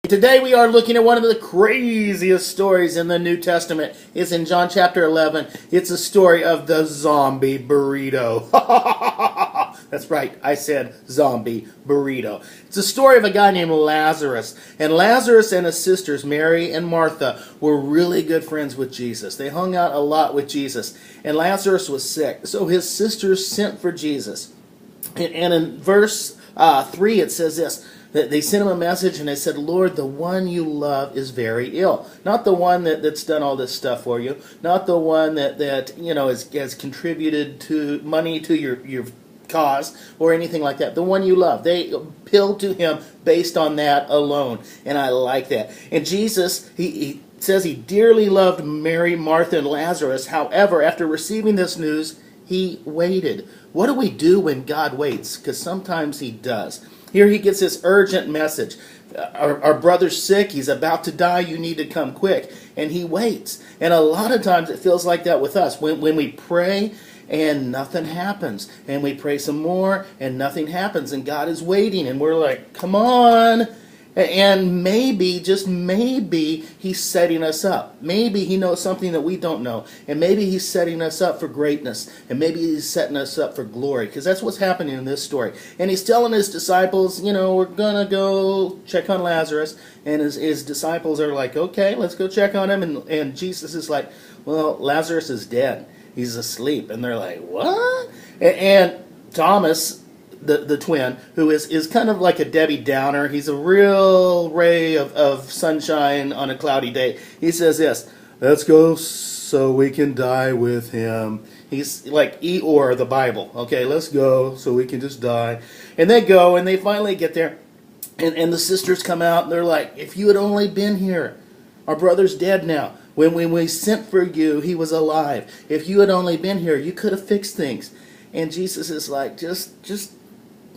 Today we are looking at one of the craziest stories in the New Testament. It's in John chapter 11. It's a story of the zombie burrito. That's right, I said zombie burrito. It's a story of a guy named Lazarus. And Lazarus and his sisters, Mary and Martha, were really good friends with Jesus. They hung out a lot with Jesus. And Lazarus was sick, so his sisters sent for Jesus. And in verse 3 it says this. They sent him a message and they said, Lord, the one you love is very ill. Not the one that's done all this stuff for you. Not the one that has contributed to money to your cause or anything like that. The one you love. They appealed to him based on that alone. And I like that. And Jesus, he says he dearly loved Mary, Martha, and Lazarus. However, after receiving this news, he waited. What do we do when God waits? Because sometimes he does. Here he gets this urgent message. Our brother's sick. He's about to die. You need to come quick. And he waits. And a lot of times it feels like that with us. When we pray and nothing happens. And we pray some more and nothing happens. And God is waiting. And we're like, come on. And maybe, just maybe, he's setting us up. Maybe he knows something that we don't know. And maybe he's setting us up for greatness. And maybe he's setting us up for glory. Because that's what's happening in this story. And he's telling his disciples, we're going to go check on Lazarus. And his disciples are like, okay, let's go check on him. And Jesus is like, well, Lazarus is dead. He's asleep. And they're like, what? And Thomas, the twin, who is kind of like a Debbie Downer. He's a real ray of sunshine on a cloudy day. He says this, let's go so we can die with him. He's like Eeyore, the Bible. Okay, let's go so we can just die. And they go, and they finally get there. And the sisters come out, and they're like, if you had only been here. Our brother's dead now. When we sent for you, he was alive. If you had only been here, you could have fixed things. And Jesus is like, just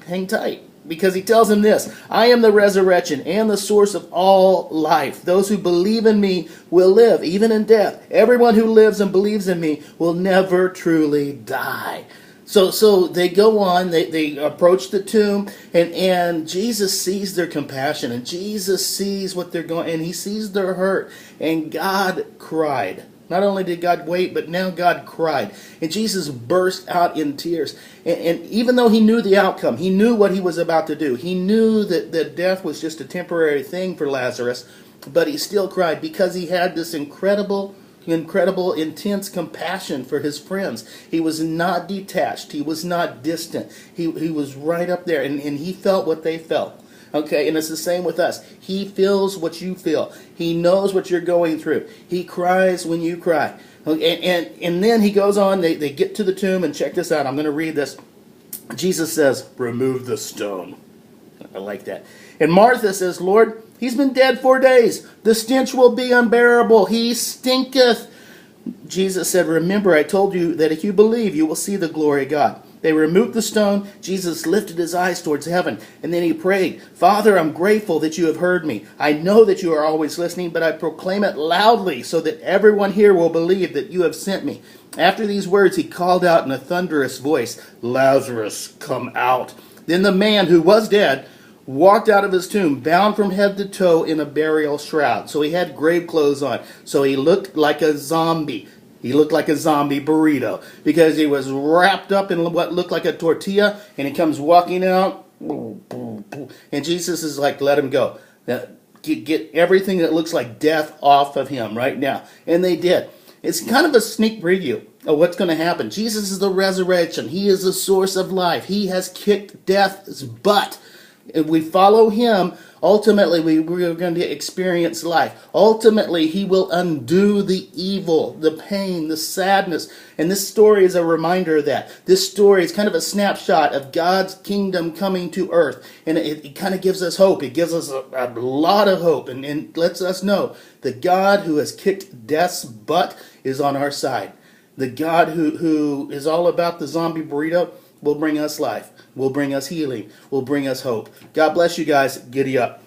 hang tight, because he tells him this, I am the resurrection and the source of all life. Those who believe in me will live, even in death. Everyone who lives and believes in me will never truly die. So they go on, they approach the tomb, and Jesus sees their compassion, and Jesus sees what they're going, and he sees their hurt, and God cried. Not only did God wait, but now God cried. And Jesus burst out in tears. And even though he knew the outcome, he knew what he was about to do. He knew that death was just a temporary thing for Lazarus, but he still cried because he had this incredible, intense compassion for his friends. He was not detached. He was not distant. He was right up there, and he felt what they felt. Okay, and it's the same with us. He feels what you feel. He knows what you're going through. He cries when you cry. Okay, and then he goes on, they get to the tomb, and check this out. I'm going to read this. Jesus says, remove the stone. I like that. And Martha says, Lord, he's been dead 4 days. The stench will be unbearable. He stinketh. Jesus said, remember, I told you that if you believe, you will see the glory of God. They removed the stone. Jesus lifted his eyes towards heaven, and then he prayed, Father, I'm grateful that you have heard me. I know that you are always listening, but I proclaim it loudly so that everyone here will believe that you have sent me. After these words, he called out in a thunderous voice, Lazarus, come out. Then the man who was dead walked out of his tomb, bound from head to toe in a burial shroud. So he had grave clothes on. So he looked like a zombie. He looked like a zombie burrito because he was wrapped up in what looked like a tortilla, and he comes walking out, and Jesus is like, let him go. Now, get everything that looks like death off of him right now. And they did. It's kind of a sneak preview of what's going to happen. Jesus is the resurrection. He is the source of life. He has kicked death's butt. If we follow him, ultimately we're going to experience life. Ultimately, he will undo the evil, the pain, the sadness. And this story is a reminder of that. This story is kind of a snapshot of God's kingdom coming to earth. And it kind of gives us hope. It gives us a lot of hope and lets us know that God who has kicked death's butt is on our side. The God who is all about the zombie burrito will bring us life, will bring us healing, will bring us hope. God bless you guys. Giddy up.